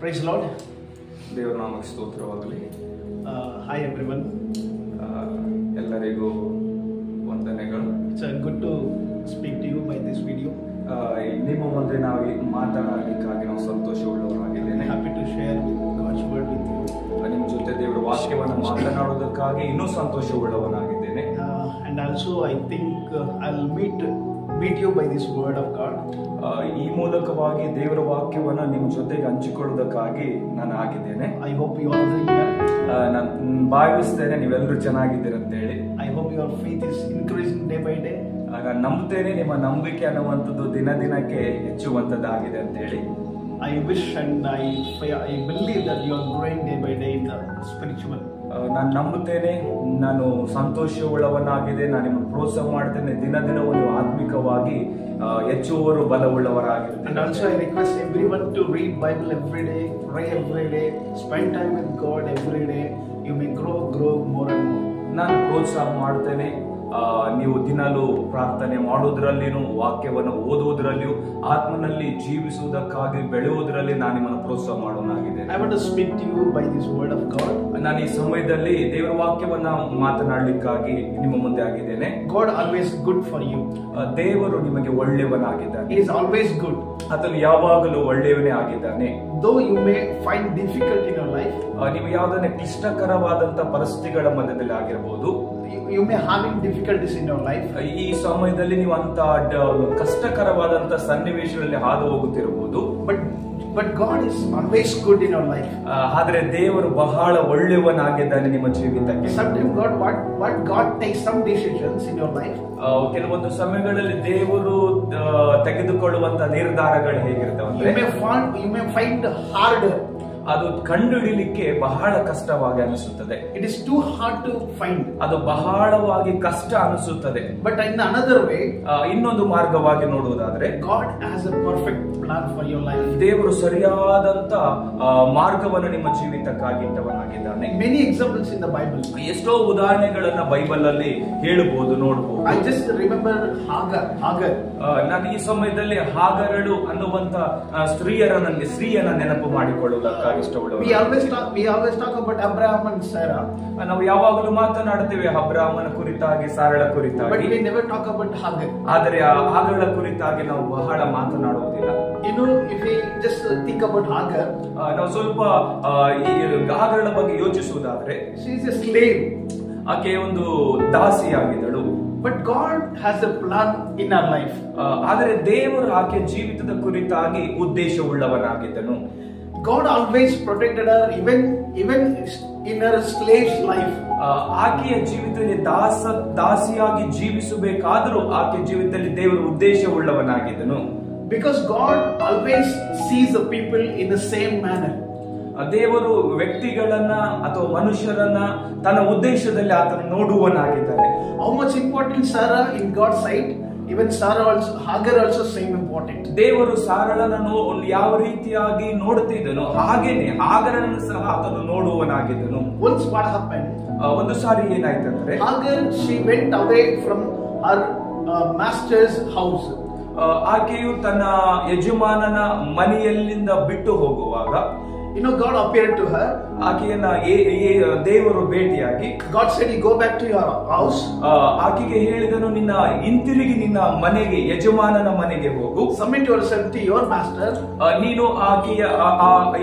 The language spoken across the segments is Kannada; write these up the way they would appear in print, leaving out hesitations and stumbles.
Praise Lord. ದೇವರ ನಾಮಕ್ಕೆ ಸ್ತೋತ್ರವಾಗಲಿ. Hi everyone. ಎಲ್ಲರಿಗೂ ವಂದನೆಗಳು. It's good to speak to you by this video. ನಿಮ್ಮ ಮುಂದೆ ನಾವು ಮಾತನಾಡಲಿಕ್ಕಾಗಿ ನಾವು ಸಂತೋಷವುಳ್ಳವರಾಗಿದ್ದೇನೆ. Happy to share God's word with you. ನಿಮ್ಮ ಜೊತೆ ದೇವರ ವಾಕ್ಯವನ್ನು ಮಾತನಾಡುವುದಕ್ಕಾಗಿ ಇನ್ನೂ ಸಂತೋಷವುಳ್ಳವನಾಗಿದ್ದೇನೆ. And also I think I'll meet you by this word of God. ಈ ಮೂಲಕವಾಗಿ ದೇವರ ವಾಕ್ಯವನ್ನು ನಿಮ್ಮ ಜೊತೆಗೆ ಹಂಚಿಕೊಳ್ಳುವುದಕ್ಕಾಗಿ ನಾನು ಆಗಿದ್ದೇನೆ. I hope you all doing well. ನಾನು ಭಾವಿಸ್ತೇನೆ ನೀವೆಲ್ಲರೂ ಚೆನ್ನಾಗಿದ್ದೀರ ಅಂತ ಹೇಳಿ. I hope your faith is increasing day by day. ನಾನು ನಂಬುತ್ತೇನೆ ನಿಮ್ಮ ನಂಬಿಕೆ ಅನ್ನುವಂಥದ್ದು ದಿನ ದಿನಕ್ಕೆ ಹೆಚ್ಚುವಂಥದ್ದಾಗಿದೆ ಅಂತ ಹೇಳಿ. I wish and I believe that you are growing day by day in the spiritual. ನಾನು ನಂಬುತ್ತೇನೆ, ನಾನು ಸಂತೋಷವುಳ್ಳವನಾಗಿದೆ, ನಾನು ನಿಮ್ಮನ್ನು ಪ್ರೋತ್ಸಾಹ ಮಾಡ್ತೇನೆ. ದಿನ ದಿನವೂ ನೀವು ಆತ್ಮಿಕವಾಗಿ ಹೆಚ್ಚುವವರು ಬಲವುಳ್ಳವರಾಗಿರ್ತಾರೆ. And also I request everyone to read Bible every day, pray every day, spend time with God every day. You may grow more and more. ನಾನು ಪ್ರೋತ್ಸಾಹ ಮಾಡ್ತೇನೆ, ನೀವು ದಿನಲೂ ಪ್ರಾರ್ಥನೆ ಮಾಡುವುದರಲ್ಲಿಯೂ ವಾಕ್ಯವನ್ನು ಓದುವುದರಲ್ಲಿಯೂ ಆತ್ಮನಲ್ಲಿ ಜೀವಿಸುವುದಕ್ಕಾಗಿ ಬೆಳೆಯುವುದರಲ್ಲಿ ನಾನು ನಿಮ್ಮನ್ನು ಪ್ರೋತ್ಸಾಹ ಮಾಡೋನಾಗಿದ್ದೇನೆ. I want to speak to you by this word of God. ನಾನು ಈ ಸಮಯದಲ್ಲಿ ದೇವರ ವಾಕ್ಯವನ್ನ ಮಾತನಾಡಲಿಕ್ಕಾಗಿ ನಿಮ್ಮ ಮುಂದೆ ಆಗಿದ್ದೇನೆ. God always good for you. ದೇವರು ನಿಮಗೆ ಒಳ್ಳೆಯವನಾಗಿದ್ದಾನೆ. He is always good. ಆತನು ಯಾವಾಗಲೂ ಒಳ್ಳೆಯವನೇ ಆಗಿದ್ದಾನೆ. Though you may find difficult in your life, ನೀವು ಯಾವುದನ್ನೇ ಕ್ಲಿಷ್ಟಕರವಾದಂತ ಪರಿಸ್ಥಿತಿಗಳ ಮಧ್ಯದಲ್ಲಿ ಆಗಿರಬಹುದು, you may having difficulties in your life. ಈ ಸಮಯದಲ್ಲಿ ನೀವು ಅಂತ ಕಷ್ಟಕರವಾದಂತ ಸನ್ನಿವೇಶಗಳಲ್ಲಿ ಹಾದು ಹೋಗುತ್ತಿರಬಹುದು. But God is always good in your life. ಆದ್ರೆ ದೇವರು ಬಹಳ ಒಳ್ಳೆಯವನಾಗಿದ್ದಾನೆ ನಿಮ್ಮ ಜೀವಿತಕ್ಕೆ. Sometimes what God takes some decisions in your life. ಕೆಲವೊಂದು ಸಮಯಗಳಲ್ಲಿ ದೇವರು ತೆಗೆದುಕೊಳ್ಳುವಂತ ನಿರ್ಧಾರಗಳು ಹೇಗಿರ್ತವೆ, you may find hard. ಅದು ಕಂಡುಹಿಡಿಯಲಿಕ್ಕೆ ಬಹಳ ಕಷ್ಟವಾಗಿ ಅನಿಸುತ್ತದೆ. It is too hard to find. ಅದು ಬಹಳವಾಗಿ ಕಷ್ಟ ಅನಿಸುತ್ತದೆ. But in another way, ಇನ್ನೊಂದು ಮಾರ್ಗವಾಗಿ ನೋಡುವುದಾದ್ರೆ, God has a perfect plan for your life. ದೇವರು ಸರಿಯಾದಂತ ಮಾರ್ಗವನ್ನು ನಿಮ್ಮ ಜೀವಿತಕ್ಕಾಗಿ ಇಟ್ಟವನಾಗಿದ್ದಾನೆ. Many examples in the Bible. ಎಷ್ಟೋ ಉದಾಹರಣೆಗಳನ್ನ ಬೈಬಲ್ ಅಲ್ಲಿ ಹೇಳಬಹುದು, ನೋಡಬಹುದು. I just remember Hagar. ನಾನು ಈ ಸಮಯದಲ್ಲಿ ಹಾಗರಳು ಅನ್ನುವಂತ ಸ್ತ್ರೀಯನ್ನ ನೆನಪು ಮಾಡಿಕೊಳ್ಳುವುದಕ್ಕಾಗಿ We always talk about Abraham and Sarah. ನಾವು ಯಾವಾಗಲೂ ಮಾತನಾಡುತ್ತೇವೆ ಅಬ್ರಾಮನ ಕುರಿತಾಗಿ, ಸಾರಳ ಕುರಿತಾಗಿ. But we never talk about Hagar. ಆದರೆ ಹಾಗರಳ ಕುರಿತಾಗಿ ನಾವು ಬಹಳ ಮಾತನಾಡುವುದಿಲ್ಲ. You know, if we just think about Hagar, ನಾವು ಸ್ವಲ್ಪ ಹಾಗರಳ ಬಗ್ಗೆ ಯೋಚಿಸುವುದಾದ್ರೆ, she is a slave. ಆಕೆ ಒಂದು ದಾಸಿಯಾಗಿದ್ದಳು. But God has a plan in her life. ಆದರೆ ದೇವರು ಆಕೆ ಜೀವಿತದ ಕುರಿತಾಗಿ ಉದ್ದೇಶವುಳ್ಳವನಾಗಿದ್ದನು. God always protected her, even in her slave's life. ಆಕೆಯ ಜೀವಿತದಲ್ಲಿ ದಾಸಿಯಾಗಿ ಜೀವಿಸಬೇಕಾದರೂ ಆಕೆ ಜೀವಿತದಲ್ಲಿ ದೇವರ ಉದ್ದೇಶವುಳ್ಳವನಾಗಿದ್ದನು. Because God always sees the people in the same manner. ದೇವರು ವ್ಯಕ್ತಿಗಳನ್ನ ಅಥವಾ ಮನುಷ್ಯರನ್ನ ತನ್ನ ಉದ್ದೇಶದಲ್ಲಿ ಆತನು ನೋಡುವನಾಗಿದ್ದಾನೆ. How much important Sarah in God's sight? Even Hagar also same important. ದೇವರು ಸಾರಳನನ್ನು ಯಾವ ರೀತಿಯಾಗಿ ನೋಡುತ್ತಿದ್ದನು ಹಾಗೇನೆ ಹಾಗರನನ್ನು ಸಹ ಆತನು ನೋಡುವನಾಗಿದ್ದನು. Once what happened? ಒಂದು ಸಾರಿ ಏನಾಯ್ತಂದ್ರೆ, Hagar, she went away from her master's house. ಆಕೆಯು ತನ್ನ ಯಜಮಾನನ ಮನೆಯಲ್ಲಿಂದ ಬಿಟ್ಟು ಹೋಗುವಾಗ, you know, God appeared to her. ಆಕೆಯನ್ನ ದೇವರು ಭೇಟಿಯಾಗಿ, God said, you go back to your house. ಆಕೆಗೆ ಹೇಳಿದನು, ನಿನ್ನ ಹಿಂತಿರುಗಿ ನಿನ್ನ ಮನೆಗೆ, ಯಜಮಾನನ ಮನೆಗೆ ಹೋಗು. Submit yourself to your master. ನೀನು ಆಕೆಯ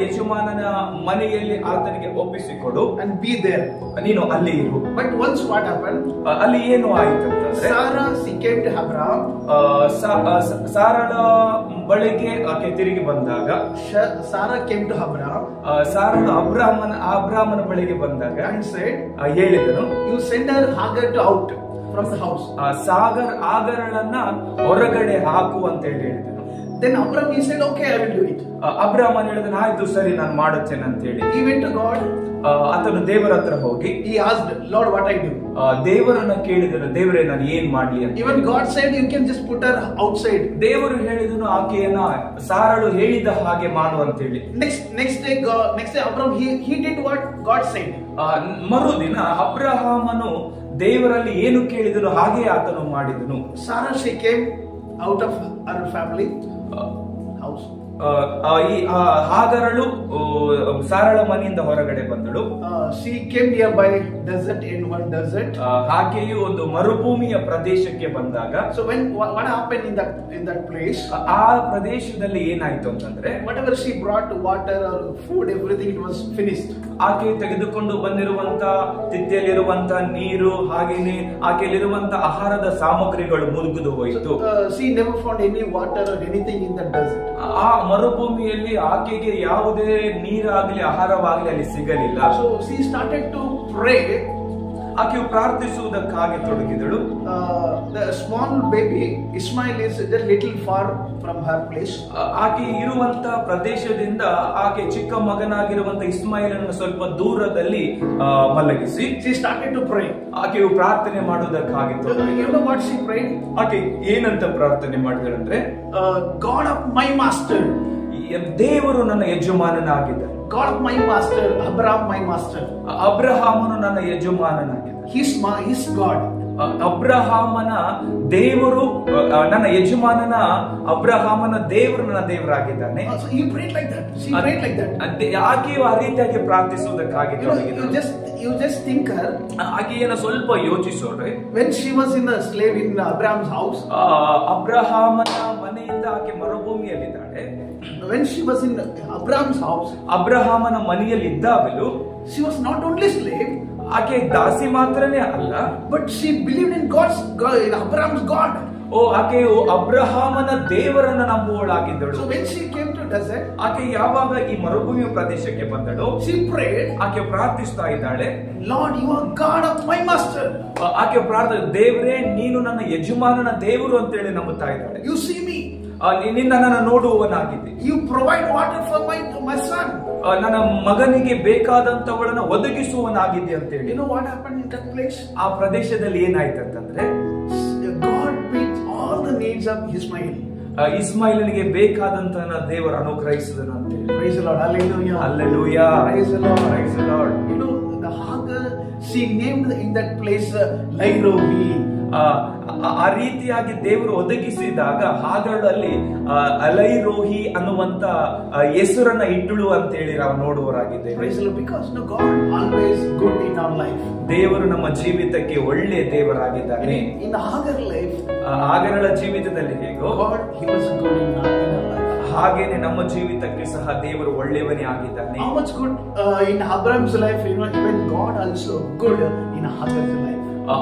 ಯಜಮಾನನ ಮನೆಯಲ್ಲಿ ಆತನಿಗೆ ಒಪ್ಪಿಸಿಕೊಡು and be there. ನೀನು ಅಲ್ಲಿ ಇರು. But once what happened? ಅಲ್ಲಿ ಏನು ಆಯ್ತಂತಂದ್ರೆ, Sarah, she came to Abraham. ಸಾರಳ ಬಳಿಗೆ ಆಕೆ ತಿರುಗಿ ಬಂದಾಗ, Sarah came to Abraham. ಸಾರಳು ಅಬ್ರಾಮನ ಬಳಿಗೆ ಬಂದಾಗ and said, ಹೇಳಿದನು, you send her Hagar to out from the house. ಆಗರಳನ್ನ ಹೊರಗಡೆ ಹಾಕು ಅಂತ ಹೇಳಿದನು. Then Abraham, he said, okay, I will do it. ಅಬ್ರಾಮನ್ ಹೇಳಿದನು, ಆಯ್ತು ಸರಿ ನಾನು ಮಾಡುತ್ತೇನೆ ಅಂತ ಹೇಳಿ. He went to God. ಆತನು ದೇವರ ಹತ್ರ ಹೋಗಿ, he asked, Lord, what I do? ದೇವರನ್ನ ಕೇಳಿದನು, ದೇವರೇ ನಾನು ಏನ್ ಮಾಡ್ಲಿ ಅಂತ. Even God said, you can just put her outside. ದೇವರು ಹೇಳಿದನು, ಆಕೆಯನ್ನ ಸಾರಳು ಹೇಳಿದ ಹಾಗೆ ಮಾಡು ಅಂತ ಹೇಳಿ. Next day Abraham, he did what God said. ಮರುದಿನ ಅಬ್ರಹಾಮನು ದೇವರಲ್ಲಿ ಏನು ಕೇಳಿದನು ಹಾಗೆ ಆತನು ಮಾಡಿದನು. Sarah, she came out of her family house. ಹಾಗರಳು ಸಾರಳ ಮನೆಯಿಂದ ಹೊರಗಡೆ ಬಂದಳು. She came nearby desert, in one desert. ಆಕೆಯು ಒಂದು ಮರುಭೂಮಿಯ ಪ್ರದೇಶಕ್ಕೆ ಬಂದಾಗ, so what happened in that place, ಆ ಪ್ರದೇಶದಲ್ಲಿ ಏನಾಯ್ತು ಅಂತಂದ್ರೆ, whatever she brought, water or food, everything, it was finished. ಆಕೆ ತೆಗೆದುಕೊಂಡು ಬಂದಿರುವಂತ ತಿತ್ತಿಯಲ್ಲಿರುವಂತ ನೀರು, ಹಾಗೇನೆ ಆಕೆಯಲ್ಲಿರುವಂತ ಆಹಾರದ ಸಾಮಗ್ರಿಗಳು ಮುಗಿದು ಹೋಯಿತು. She never found any water or anything in that desert. ಆ ಮರುಭೂಮಿಯಲ್ಲಿ ಆಕೆಗೆ ಯಾವುದೇ ನೀರಾಗಲಿ ಆಹಾರವಾಗಲಿ ಅಲ್ಲಿ ಸಿಗಲಿಲ್ಲ. So she started to pray. ಆಕೆಯು ಪ್ರಾರ್ಥಿಸುವುದಕ್ಕಾಗಿ ತೊಡಗಿದಳು. The small baby Ismail is just little far from her place. ಆಕೆ ಇರುವಂತ ಪ್ರದೇಶದಿಂದ ಆಕೆ ಚಿಕ್ಕ ಮಗನಾಗಿರುವಂತ ಇಸ್ಮಾಯಿಲನ್ನು ಸ್ವಲ್ಪ ದೂರದಲ್ಲಿ ಮಲಗಿಸಿ she started to pray. ಆಕೆಯು ಪ್ರಾರ್ಥನೆ ಮಾಡುವುದಕ್ಕಾಗಿ ತೊಡಗಿದಳು. You know what she prayed? ಆಕೆ ಏನಂತ ಪ್ರಾರ್ಥನೆ ಮಾಡಿದಳಂದ್ರೆ, God of my master, ದೇವರು ನನ್ನ ಯಜಮಾನನಾಗಿದ್ದಾನೆ. God of my master, Abraham my master. ಅಬ್ರಹಾಮನು ನನ್ನ ಯಜಮಾನನಾಗಿದ್ದಾನೆ. His God. ಅಬ್ರಹಾಮನ ದೇವರು ನನ್ನ ಯಜಮಾನನ, ಅಬ್ರಹಾಮನ ದೇವರು ನನ್ನ ದೇವರಾಗಿದ್ದಾನೆ. So he prayed like that. She prayed like that. ಆಕೆಯು ಆ ರೀತಿಯಾಗಿ ಪ್ರಾರ್ಥಿಸುವುದಕ್ಕಾಗಿ ತೊಡಗಿದಳು. You just think her. ಆಕೆಯನ್ನು ಸ್ವಲ್ಪ ಯೋಚಿಸೋಣ. When she was in a slave in Abraham's house. ಅಬ್ರಹಾಮನ ಮನೆಯಿಂದ ಆಕೆ ಮರುಭೂಮಿಯಲ್ಲಿದ್ದಾಳೆ. When she was in Abraham's house, ಅಬ್ರಹಾಮನ ಮನೆಯಲ್ಲಿದ್ದಾಗಲೂ she was not only slave, ಆಕೆ ದಾಸಿ ಮಾತ್ರನೇ ಅಲ್ಲ, but she believed in God's God, in Abraham's God. ಆಕೆಯು ಅಬ್ರಹಾಮನ ದೇವರನ್ನ ನಂಬುವಳಾಗಿದ್ದಳು. So when she came to desert, ಆಕೆ ಯಾವಾಗ ಈ ಮರುಭೂಮಿಯ ಪ್ರದೇಶಕ್ಕೆ ಬಂದಳು, she prayed. ಆಕೆ ಪ್ರಾರ್ಥಿಸ್ತಾ ಇದ್ದಾಳೆ, Lord, you are God of my master. ಆಕೆ ದೇವರೇ, ನೀನು ನನ್ನ ಯಜಮಾನನ ದೇವರು ಅಂತೇಳಿ ನಂಬುತ್ತಾ ಇದ್ದಾಳೆ. You see me. ನಿನ್ನ ನನ್ನ ನೋಡುವವನಾಗಿದ್ದೆ. You provide water for my son. ನನ್ನ ಮಗನಿಗೆ ಬೇಕಾದಂತವಳನ್ನ ಒದಗಿಸುವನಾಗಿದ್ದೆ ಅಂತೇಳಿ. You know what happened in that place? ಆ ಪ್ರದೇಶದಲ್ಲಿ ಏನಾಯ್ತು ಅಂತಂದ್ರೆ, God met all the needs of Ismail. ಇಸ್ಮಾಯಿಲನಿಗೆ ಬೇಕಾದಂತ ದೇವರು ಅನುಗ್ರಹಿಸಿದನು ಅಂತೇಳಿ. Praise the Lord. Hallelujah. Hallelujah. Praise the Lord. Praise the Lord. You know, the Hagar, she named in that place Lairohi. ಆ ರೀತಿಯಾಗಿ ದೇವರು ಒದಗಿಸಿದಾಗ ಹಾಗರಲ್ಲಿ ಅಲೈರೋಹಿ ಅನ್ನುವಂತ ಹೆಸರನ್ನ ಇಟ್ಟಳು ಅಂತ ಹೇಳಿ ನಾವು ನೋಡುವರಾಗಿದ್ದೇವೆ. Because no, God always good in our life. ದೇವರು ನಮ್ಮ ಜೀವಿತಕ್ಕೆ ಒಳ್ಳೆ ದೇವರಾಗಿದ್ದಾನೆ. In Hagar life, ಹಾಗರಳ ಜೀವಿತದಲ್ಲಿ ಹೇಗೋ God, he was good in our life. ಹಾಗೇನೆ ನಮ್ಮ ಜೀವಿತಕ್ಕೆ ಸಹ ದೇವರು ಒಳ್ಳೆಯವನೇ ಆಗಿದ್ದಾನೆ. How much good in Abraham's life, you know, even God also good in Hagar's life.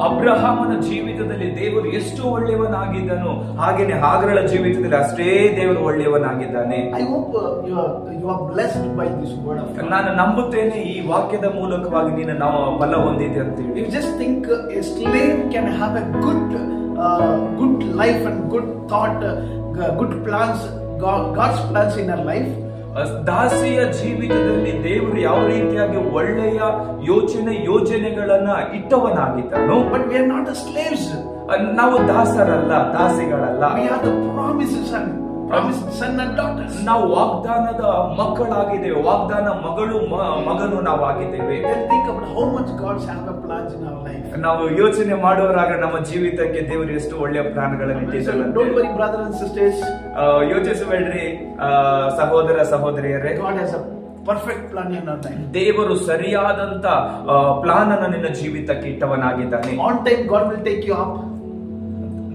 ಅಬ್ರಹಾಮನ ಜೀವಿತದಲ್ಲಿ ದೇವರು ಎಷ್ಟು ಒಳ್ಳೆಯವನಾಗಿದ್ದನು, ಹಾಗೇನೆ ಹಾಗರಳ ಜೀವಿತದಲ್ಲಿ ಅಷ್ಟೇ ದೇವರು ಒಳ್ಳೆಯವನಾಗಿದ್ದಾನೆ. I hope you are blessed by this word of God. ನಾನು ನಂಬುತ್ತೇನೆ ಈ ವಾಕ್ಯದ ಮೂಲಕವಾಗಿ ನೀನು ನಾವು ಫಲ ಹೊಂದಿದೆ ಅಂತ ಹೇಳಿ. You just think a slave can have a good life and good thought, good plans, God's plans in her life. ದಾಸಿಯ ಜೀವಿತದಲ್ಲಿ ದೇವರು ಯಾವ ರೀತಿಯಾಗಿ ಒಳ್ಳೆಯ ಯೋಜನೆಗಳನ್ನ ಇಟ್ಟವನಾಗಿದ್ದನು. But we are not the slaves. ನಾವು ದಾಸರಲ್ಲ, ದಾಸಿಗಳಲ್ಲ. We are the promised son and daughters. ನಾವು ವಾಗ್ದಾನದ ಮಕ್ಕಳಾಗಿದ್ದೇವೆ, ವಾಗ್ದಾನ ಮಗನು ನಾವಾಗಿದ್ದೇವೆ. Then think about how much God has a plans in our life. ನಾವು ಯೋಚನೆ ಮಾಡುವಾಗ ನಮ್ಮ ಜೀವಿತಕ್ಕೆ ದೇವರು ಎಷ್ಟು ಒಳ್ಳೆಯ ಪ್ಲಾನ್ಗಳನ್ನು ಇಟ್ಟಿದ್ದಾನೆ. Don't worry, brothers and sisters. ಯೋಚಿಸಬೇಡ್ರಿ ಸಹೋದರ ಸಹೋದರಿಯರೇ. God has a perfect plan in our life. ದೇವರು ಸರಿಯಾದಂತ ಪ್ಲಾನ್ ಅನ್ನು ನಿನ್ನ ಜೀವಿತಕ್ಕೆ ಇಟ್ಟವನಾಗಿದ್ದಾನೆ. On time God will take you up.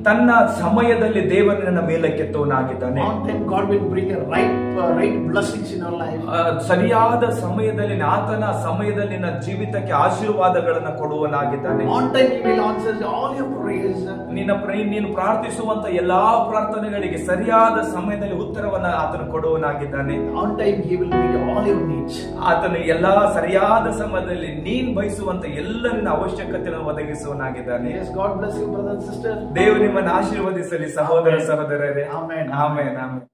ತನ್ನ ಸಮಯದಲ್ಲಿ ದೇವರು ನನ್ನ ಮೇಲಕ್ಕೆತ್ತವನಾಗಿದ್ದಾನೆ. On time God will bring a right blessings in our life. ಸರಿಯಾದ ಸಮಯದಲ್ಲಿ ಆತನ ಸಮಯದಲ್ಲಿ ನಿನ್ನ ಜೀವಿತಕ್ಕೆ ಆಶೀರ್ವಾದಗಳನ್ನು ಕೊಡುವನಾಗಿದ್ದಾನೆ. On time He will answer all your prayers. ನೀನು ಪ್ರಾರ್ಥಿಸುವಂತ ಎಲ್ಲಾ ಪ್ರಾರ್ಥನೆಗಳಿಗೆ ಸರಿಯಾದ ಸಮಯದಲ್ಲಿ ಉತ್ತರವನ್ನ ಆತನು ಕೊಡುವನಾಗಿದ್ದಾನೆ. On time He will meet all your needs. ಆತನು ಎಲ್ಲಾ ಸರಿಯಾದ ಸಮಯದಲ್ಲಿ ನೀನ್ ಬಯಸುವಂತ ಎಲ್ಲ ನಿನ್ನ ಅವಶ್ಯಕತೆಯನ್ನು ಒದಗಿಸುವನಾಗಿದ್ದಾನೆ. Yes, God bless you, brother and sister. ದೇವರು ನಿಮ್ಮನ್ನು ಆಶೀರ್ವದಿಸಲಿ ಸಹೋದರ ಸಹೋದರರೇ. Amen. ಆಮೆನ್. ಆಮೆನ್.